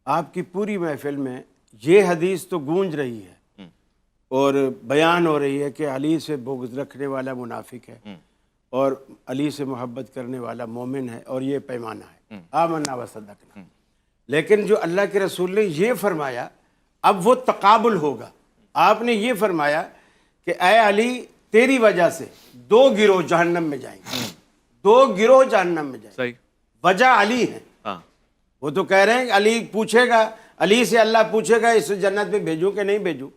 آپ کی پوری محفل میں یہ حدیث تو گونج رہی ہے اور بیان ہو رہی ہے کہ علی سے بغض رکھنے والا منافق ہے اور علی سے محبت کرنے والا مومن ہے اور یہ پیمانہ ہے آمنا و صدقنا۔ لیکن جو اللہ کے رسول نے یہ فرمایا اب وہ تقابل ہوگا۔ آپ نے یہ فرمایا کہ اے علی تیری وجہ سے دو گروہ جہنم میں جائیں گے، دو گروہ جہنم میں جائیں گے۔ صحیح۔ وجہ علی ہے، وہ تو کہہ رہے ہیں کہ علی پوچھے گا، علی سے اللہ پوچھے گا اس جنت میں بھیجوں کہ نہیں بھیجوں۔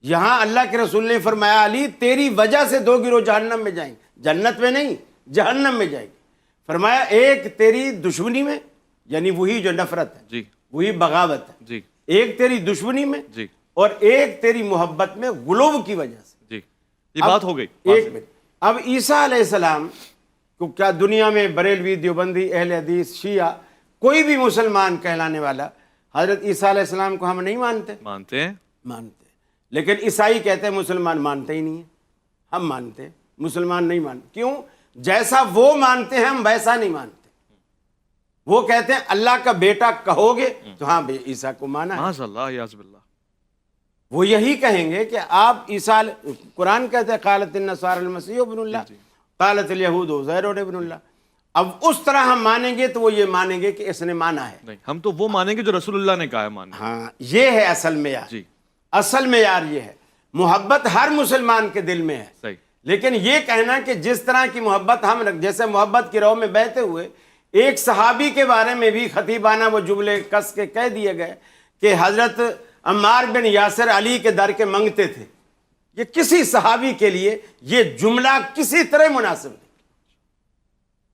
یہاں اللہ کے رسول نے فرمایا علی تیری وجہ سے دو گروہ جہنم میں جائیں گے، جنت میں نہیں جہنم میں جائیں گے۔ فرمایا ایک تیری دشمنی میں، یعنی وہی جو نفرت ہے جی وہی بغاوت ہے، جی ایک تیری دشمنی میں جی اور ایک تیری محبت میں غلو کی وجہ سے۔ جی یہ بات ہو گئی۔ ایک منٹ، اب عیسیٰ علیہ السلام کو کیا دنیا میں بریلوی، دیوبندی، اہل حدیث، شیعہ، کوئی بھی مسلمان کہلانے والا حضرت عیسیٰ علیہ السلام کو ہم نہیں مانتے؟ مانتے ہیں۔ مانتے، لیکن عیسائی کہتے ہیں مسلمان مانتے ہی نہیں ہیں۔ ہم مانتے، مسلمان نہیں مانتے۔ کیوں؟ جیسا وہ مانتے ہیں ہم ویسا نہیں مانتے۔ وہ کہتے ہیں اللہ کا بیٹا کہو گے تو ہاں بھئی عیسیٰ کو مانا ہے۔ معاذ اللہ یعوذ باللہ۔ وہ یہی کہیں گے کہ آپ عیسیٰ، قرآن کہتے ہیں قالت النصارى المسیح ابن اللہ، قالت الیہود عزیر ابن اللہ۔ اب اس طرح ہم مانیں گے تو وہ یہ مانیں گے کہ اس نے مانا ہے۔ نہیں، ہم تو وہ مانیں گے جو رسول اللہ نے کہا ہے ماننا۔ ہاں یہ ہے اصل معیار۔ جی اصل معیار یہ ہے، محبت ہر مسلمان کے دل میں ہے۔ صحیح۔ لیکن یہ کہنا کہ جس طرح کی محبت ہم جیسے محبت کی رو میں بہتے ہوئے ایک صحابی کے بارے میں بھی خطیبانہ وہ جملے کس کے کہہ دیے گئے کہ حضرت عمار بن یاسر علی کے در کے منگتے تھے، یہ کسی صحابی کے لیے یہ جملہ کسی طرح مناسب نہیں۔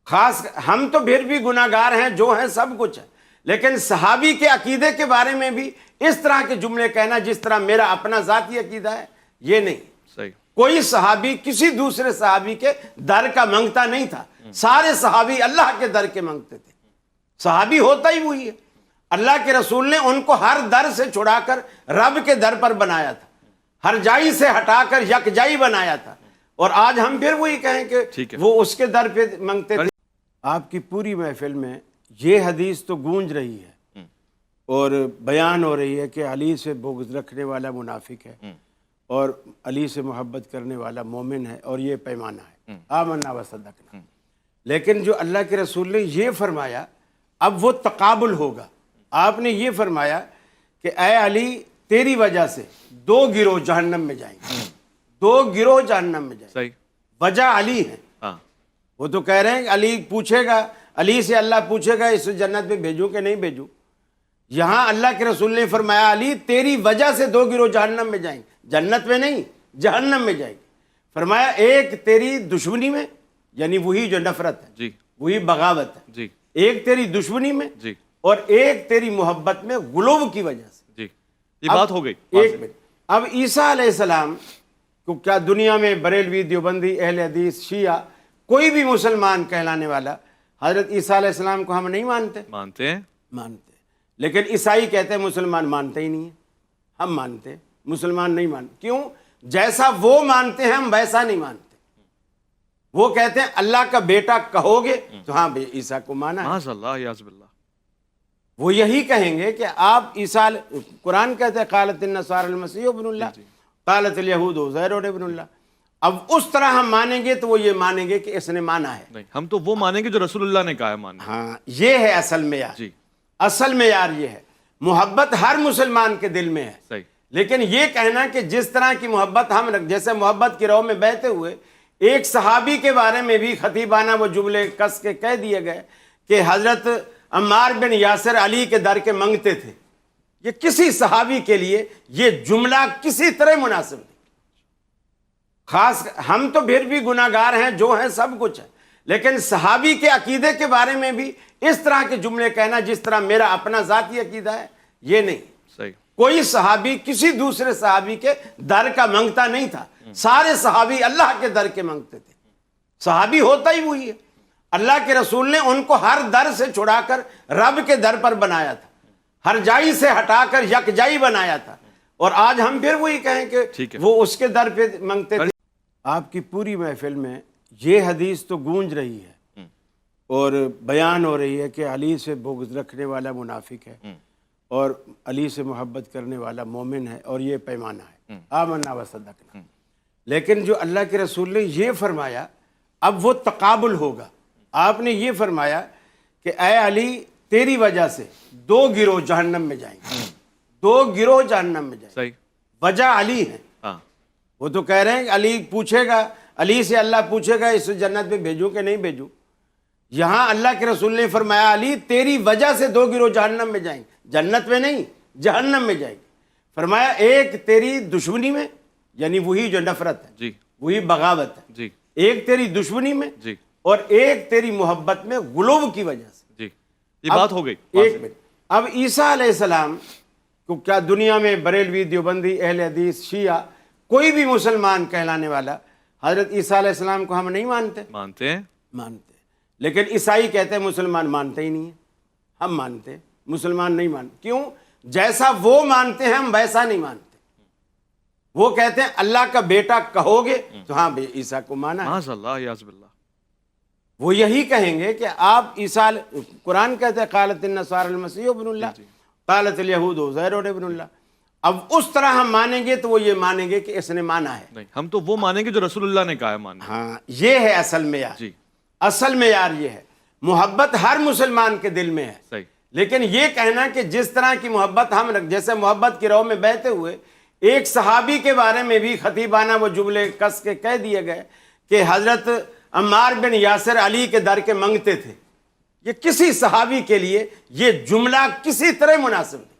خاص ہم تو پھر بھی گناہ گار ہیں، جو ہیں سب کچھ ہے، لیکن صحابی کے عقیدے کے بارے میں بھی اس طرح کے جملے کہنا جس طرح میرا اپنا ذاتی عقیدہ ہے، یہ نہیں۔ صحیح۔ کوئی صحابی کسی دوسرے صحابی کے در کا منگتا نہیں تھا، سارے صحابی اللہ کے در کے منگتے تھے۔ صحابی ہوتا ہی وہی ہے۔ اللہ کے رسول نے ان کو ہر در سے چھڑا کر رب کے در پر بنایا تھا، ہر جائی سے ہٹا کر یک جائی بنایا تھا، اور آج ہم پھر وہی کہیں کہ وہ اس کے در پہ منگتے تھے۔ آپ کی پوری محفل میں یہ حدیث تو گونج رہی ہے اور بیان ہو رہی ہے کہ علی سے بغض رکھنے والا منافق ہے اور علی سے محبت کرنے والا مومن ہے اور یہ پیمانہ ہے آمنا و صدقنا۔ لیکن جو اللہ کے رسول نے یہ فرمایا اب وہ تقابل ہوگا۔ آپ نے یہ فرمایا کہ اے علی تیری وجہ سے دو گروہ جہنم میں جائیں گے، دو گروہ جہنم میں جائیں گے۔ صحیح۔ وجہ علی ہے، وہ تو کہہ رہے ہیں کہ علی پوچھے گا، علی سے اللہ پوچھے گا اس جنت میں بھیجوں کہ نہیں بھیجوں۔ یہاں اللہ کے رسول نے فرمایا علی تیری وجہ سے دو گروہ جہنم میں جائیں گے، جنت میں نہیں جہنم میں جائیں گے۔ فرمایا ایک تیری دشمنی میں، یعنی وہی جو نفرت ہے، جی وہی بغاوت ہے، جی ایک تیری دشمنی میں جی اور ایک تیری محبت میں غلو کی وجہ سے۔ جی یہ بات ہو گئی۔ ایک منٹ، اب عیسیٰ علیہ السلام کو کیا دنیا میں بریلوی، دیوبندی، اہل حدیث، شیعہ، کوئی بھی مسلمان کہلانے والا حضرت عیسیٰ علیہ السلام کو ہم نہیں مانتے؟ مانتے ہیں۔ مانتے، لیکن عیسائی کہتے ہیں مسلمان مانتے ہی نہیں ہیں۔ ہم مانتے، مسلمان نہیں مانتے۔ کیوں؟ جیسا وہ مانتے ہیں ہم ویسا نہیں مانتے۔ وہ کہتے ہیں اللہ کا بیٹا کہو گے تو ہاں بھئی عیسیٰ کو مانا ہے۔ معاذ اللہ یعوذ باللہ۔ وہ یہی کہیں گے کہ آپ عیسیٰ، قرآن کہتے ہیں قالت النصارى المسیح ابن اللہ، قالت الیہود عزیر ابن اللہ۔ اب اس طرح ہم مانیں گے تو وہ یہ مانیں گے کہ اس نے مانا ہے۔ نہیں، ہم تو وہ مانیں گے جو رسول اللہ نے کہا ہے ماننا۔ ہاں یہ ہے اصل معیار۔ جی اصل معیار یہ ہے، محبت ہر مسلمان کے دل میں ہے۔ صحیح۔ لیکن یہ کہنا کہ جس طرح کی محبت ہم جیسے محبت کی رو میں بہتے ہوئے ایک صحابی کے بارے میں بھی خطیبانہ وہ جملے کس کے کہہ دیے گئے کہ حضرت عمار بن یاسر علی کے در کے منگتے تھے، یہ کسی صحابی کے لیے یہ جملہ کسی طرح مناسب نہیں۔ خاص ہم تو پھر بھی گناہ گار ہیں، جو ہیں سب کچھ ہے، لیکن صحابی کے عقیدے کے بارے میں بھی اس طرح کے جملے کہنا جس طرح میرا اپنا ذاتی عقیدہ ہے، یہ نہیں۔ صحیح۔ کوئی صحابی کسی دوسرے صحابی کے در کا منگتا نہیں تھا، سارے صحابی اللہ کے در کے منگتے تھے۔ صحابی ہوتا ہی وہی ہے۔ اللہ کے رسول نے ان کو ہر در سے چھڑا کر رب کے در پر بنایا تھا، ہر جائی سے ہٹا کر یک جائی بنایا تھا، اور آج ہم پھر وہی کہیں کہ وہ اس کے در پہ منگتے تھے۔ آپ کی پوری محفل میں یہ حدیث تو گونج رہی ہے اور بیان ہو رہی ہے کہ علی سے بغض رکھنے والا منافق ہے اور علی سے محبت کرنے والا مومن ہے اور یہ پیمانہ ہے، آمنا و صدقنا۔ لیکن جو اللہ کے رسول نے یہ فرمایا اب وہ تقابل ہوگا۔ آپ نے یہ فرمایا کہ اے علی تیری وجہ سے دو گروہ جہنم میں جائیں گے، دو گروہ جہنم میں جائیں گے۔ صحیح۔ وجہ علی ہے، ہاں وہ تو کہہ رہے ہیں کہ علی پوچھے گا، علی سے اللہ پوچھے گا اس جنت میں بھیجوں کہ نہیں بھیجوں۔ یہاں اللہ کے رسول نے فرمایا علی تیری وجہ سے دو گروہ جہنم میں جائیں گے، جنت میں نہیں جہنم میں جائیں گے۔ فرمایا ایک تیری دشمنی میں، یعنی وہی جو نفرت ہے، جی وہی بغاوت ہے، جی ایک تیری دشمنی میں جی اور ایک تیری محبت میں غلو کی وجہ سے۔ جی یہ بات ہو گئی۔ ایک منٹ، اب عیسیٰ علیہ السلام کو کیا دنیا میں بریلوی، دیوبندی، اہل حدیث، شیعہ، کوئی بھی مسلمان کہلانے والا حضرت عیسیٰ علیہ السلام کو ہم نہیں مانتے؟ مانتے ہیں۔ مانتے ہیں۔ لیکن عیسائی کہتے ہیں مسلمان مانتے ہی نہیں ہیں، ہم مانتے ہیں، مسلمان نہیں مانتے۔ کیوں؟ جیسا وہ مانتے ہیں ہم ویسا نہیں مانتے۔ وہ کہتے ہیں اللہ کا بیٹا کہو گے تو ہاں بھئی عیسیٰ کو مانا ہے۔ معاذ اللہ یعوذ باللہ۔ وہ یہی کہیں گے کہ آپ عیسیٰ، قرآن کہتے ہیں قالت النصارى المسیح ابن اللہ، قالت الیہود عزیر ابن اللہ۔ اب اس طرح ہم مانیں گے تو وہ یہ مانیں گے کہ اس نے مانا ہے۔ نہیں، ہم تو وہ مانیں گے جو رسول اللہ نے کہا ہے ماننا۔ ہاں یہ ہے اصل معیار۔ جی اصل معیار یہ ہے، محبت ہر مسلمان کے دل میں ہے۔ صحیح۔ لیکن یہ کہنا کہ جس طرح کی محبت ہم جیسے محبت کی رو میں بہتے ہوئے ایک صحابی کے بارے میں بھی خطیبانہ وہ جملے کس کے کہہ دیے گئے کہ حضرت عمار بن یاسر علی کے در کے منگتے تھے، یہ کسی صحابی کے لیے یہ جملہ کسی طرح مناسب نہیں۔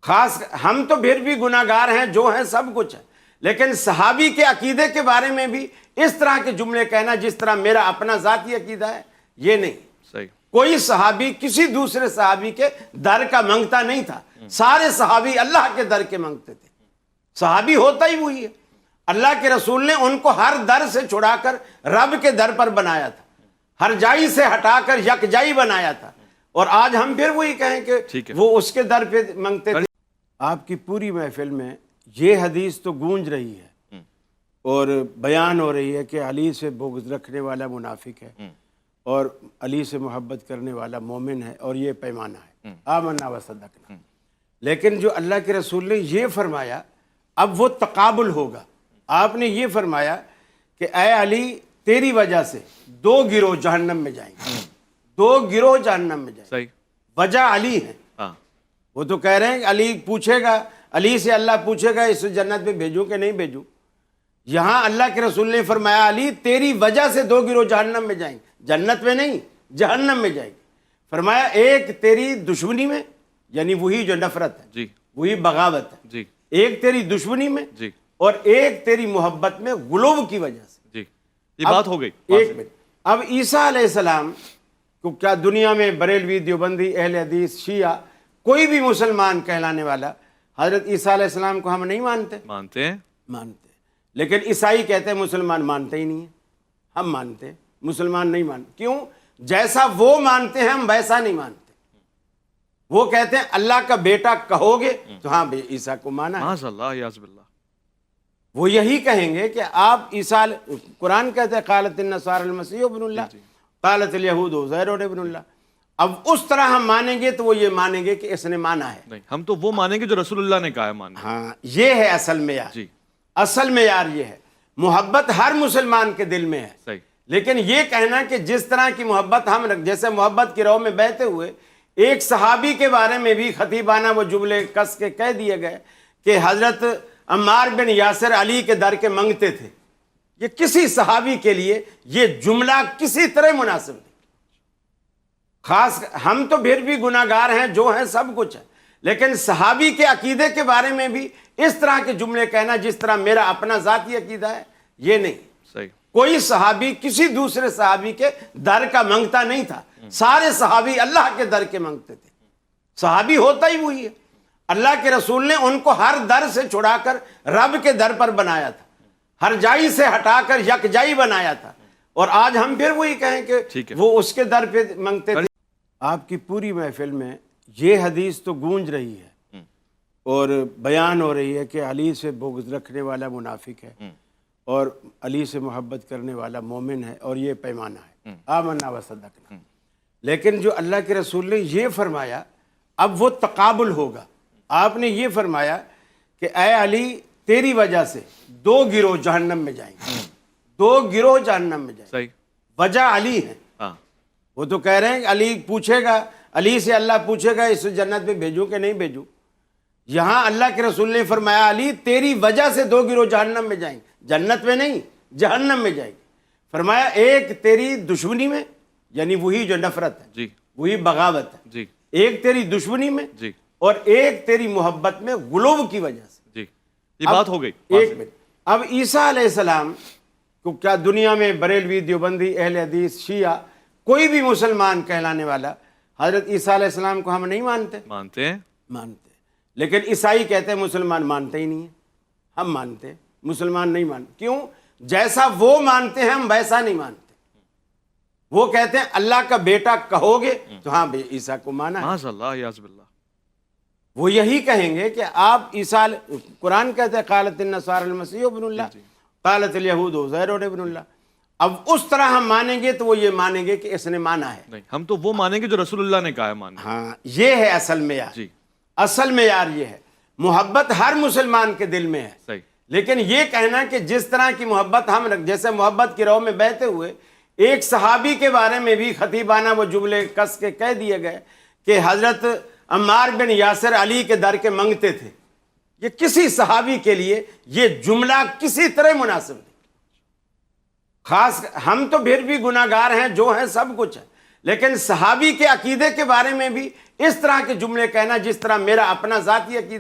خاص ہم تو پھر بھی گناہ گار ہیں، جو ہیں سب کچھ ہے، لیکن صحابی کے عقیدے کے بارے میں بھی اس طرح کے جملے کہنا جس طرح میرا اپنا ذاتی عقیدہ ہے، یہ نہیں۔ صحیح۔ کوئی صحابی کسی دوسرے صحابی کے در کا منگتا نہیں تھا، سارے صحابی اللہ کے در کے منگتے تھے۔ صحابی ہوتا ہی وہی ہے۔ اللہ کے رسول نے ان کو ہر در سے چھڑا کر رب کے در پر بنایا تھا، ہر جائی سے ہٹا کر یک جائی بنایا تھا، اور آج ہم پھر وہی کہیں کہ وہ اس کے در پہ منگتے تھے۔ آپ کی پوری محفل میں یہ حدیث تو گونج رہی ہے اور بیان ہو رہی ہے کہ علی سے بغض رکھنے والا منافق ہے اور علی سے محبت کرنے والا مومن ہے اور یہ پیمانہ ہے، آمنا و صدقنا۔ لیکن جو اللہ کے رسول نے یہ فرمایا اب وہ تقابل ہوگا۔ آپ نے یہ فرمایا کہ اے علی تیری وجہ سے دو گروہ جہنم میں جائیں گے، دو گروہ جہنم میں جائیں گے۔ صحیح۔ وجہ علی ہے، ہاں وہ تو کہہ رہے ہیں کہ علی پوچھے گا، علی سے اللہ پوچھے گا اس جنت میں بھیجوں کہ نہیں بھیجوں۔ یہاں اللہ کے رسول نے فرمایا علی تیری وجہ سے دو گروہ جہنم میں جائیں گے، جنت میں نہیں جہنم میں جائیں گے۔ فرمایا ایک تیری دشمنی میں، یعنی وہی جو نفرت ہے، جی وہی بغاوت ہے، جی ایک تیری دشمنی میں جی اور ایک تیری محبت میں غلو کی وجہ سے۔ جی یہ بات ہو گئی۔ ایک منٹ، اب عیسیٰ علیہ السلام کو کیا دنیا میں بریلوی، دیوبندی، اہل حدیث، شیعہ، کوئی بھی مسلمان کہلانے والا حضرت عیسیٰ علیہ السلام کو ہم نہیں مانتے؟ مانتے ہیں۔ مانتے ہیں۔ لیکن عیسائی کہتے ہیں مسلمان مانتے ہی نہیں ہیں، ہم مانتے ہیں، مسلمان نہیں مانتے۔ کیوں؟ جیسا وہ مانتے ہیں ہم ویسا نہیں مانتے۔ وہ کہتے ہیں اللہ کا بیٹا کہو گے تو ہاں بھئی عیسیٰ کو مانا ہے۔ معاذ اللہ یعوذ باللہ۔ وہ یہی کہیں گے کہ آپ عیسیٰ، قرآن کہتے ہیں قالت النصارى المسیح ابن اللہ، قالت الیہود عزیر ابن اللہ۔ اب اس طرح ہم مانیں گے تو وہ یہ مانیں گے کہ اس نے مانا ہے۔ نہیں، ہم تو وہ مانیں گے جو رسول اللہ نے کہا ہے ماننا۔ ہاں یہ ہے اصل معیار۔ جی اصل معیار یہ ہے، محبت ہر مسلمان کے دل میں ہے۔ صحیح۔ لیکن یہ کہنا کہ جس طرح کی محبت ہم جیسے محبت کی رو میں بہتے ہوئے ایک صحابی کے بارے میں بھی خطیبانہ وہ جملے کس کے کہہ دیے گئے کہ حضرت عمار بن یاسر علی کے در کے منگتے تھے، یہ کسی صحابی کے لیے یہ جملہ کسی طرح مناسب نہیں۔ خاص ہم تو پھر بھی گناہ گار ہیں، جو ہیں سب کچھ ہے، لیکن صحابی کے عقیدے کے بارے میں بھی اس طرح کے جملے کہنا جس طرح میرا اپنا ذاتی عقیدہ ہے، یہ نہیں۔ صحیح۔ کوئی صحابی کسی دوسرے صحابی کے در کا منگتا نہیں تھا، سارے صحابی اللہ کے در کے منگتے تھے۔ صحابی ہوتا ہی وہی ہے۔ اللہ کے رسول نے ان کو ہر در سے چھڑا کر رب کے در پر بنایا تھا، ہر جائی سے ہٹا کر یک جائی بنایا تھا، اور آج ہم پھر وہی کہیں کہ وہ اس کے در پہ منگتے تھے۔ آپ کی پوری محفل میں یہ حدیث تو گونج رہی ہے اور بیان ہو رہی ہے کہ علی سے بغض رکھنے والا منافق ہے اور علی سے محبت کرنے والا مومن ہے اور یہ پیمانہ ہے، آمنا و صدقنا۔ لیکن جو اللہ کے رسول نے یہ فرمایا اب وہ تقابل ہوگا. آپ نے یہ فرمایا کہ اے علی تیری وجہ سے 2 گروہ جہنم میں جائیں گے, 2 گروہ جہنم میں جائیں گے. صحیح. وجہ علی ہے. ہاں وہ تو کہہ رہے ہیں کہ علی پوچھے گا, علی سے اللہ پوچھے گا اس جنت میں بھیجوں کہ نہیں بھیجوں. یہاں اللہ کے رسول نے فرمایا علی تیری وجہ سے 2 گروہ جہنم میں جائیں گے, جنت میں نہیں جہنم میں جائیں گے. فرمایا ایک تیری دشمنی میں, یعنی وہی جو نفرت ہے, جی وہی بغاوت ہے, جی ایک تیری دشمنی میں, جی اور ایک تیری محبت میں غلو کی وجہ سے. جی یہ بات ہو گئی. ایک منٹ. اب عیسیٰ علیہ السلام کو کیا دنیا میں بریلوی, دیوبندی, اہل حدیث, شیعہ, کوئی بھی مسلمان کہلانے والا حضرت عیسیٰ علیہ السلام کو ہم نہیں مانتے؟ مانتے ہیں. مانتے. لیکن عیسائی کہتے ہیں مسلمان مانتے ہی نہیں ہیں. ہم مانتے ہیں, مسلمان نہیں مانتے. کیوں؟ جیسا وہ مانتے ہیں ہم ویسا نہیں مانتے. وہ کہتے ہیں اللہ کا بیٹا کہو گے تو ہاں بھئی عیسیٰ کو مانا ہے. معاذ اللہ یعوذ باللہ. وہ یہی کہیں گے کہ آپ عیسیٰ, قرآن کہتے ہیں قالت النصارى المسیح ابن اللہ, قالت الیہود عزیر ابن اللہ. اب اس طرح ہم مانیں گے تو وہ یہ مانیں گے کہ اس نے مانا ہے. نہیں, ہم تو وہ مانیں گے جو رسول اللہ نے کہا ہے ماننے. ہاں یہ ہے اصل معیار. جی اصل معیار یہ ہے. محبت ہر مسلمان کے دل میں ہے. صحیح. لیکن یہ کہنا کہ جس طرح کی محبت ہم جیسے محبت کی راہ میں بہتے ہوئے ایک صحابی کے بارے میں بھی خطیبانہ وہ جملے کس کے کہہ دیے گئے کہ حضرت عمار بن یاسر علی کے در کے منگتے تھے, یہ کسی صحابی کے لیے یہ جملہ کسی طرح مناسب نہیں. خاص ہم تو پھر بھی گناہگار ہیں, جو ہیں سب کچھ ہے, لیکن صحابی کے عقیدے کے بارے میں بھی اس طرح کے جملے کہنا جس طرح میرا اپنا ذاتی عقیدہ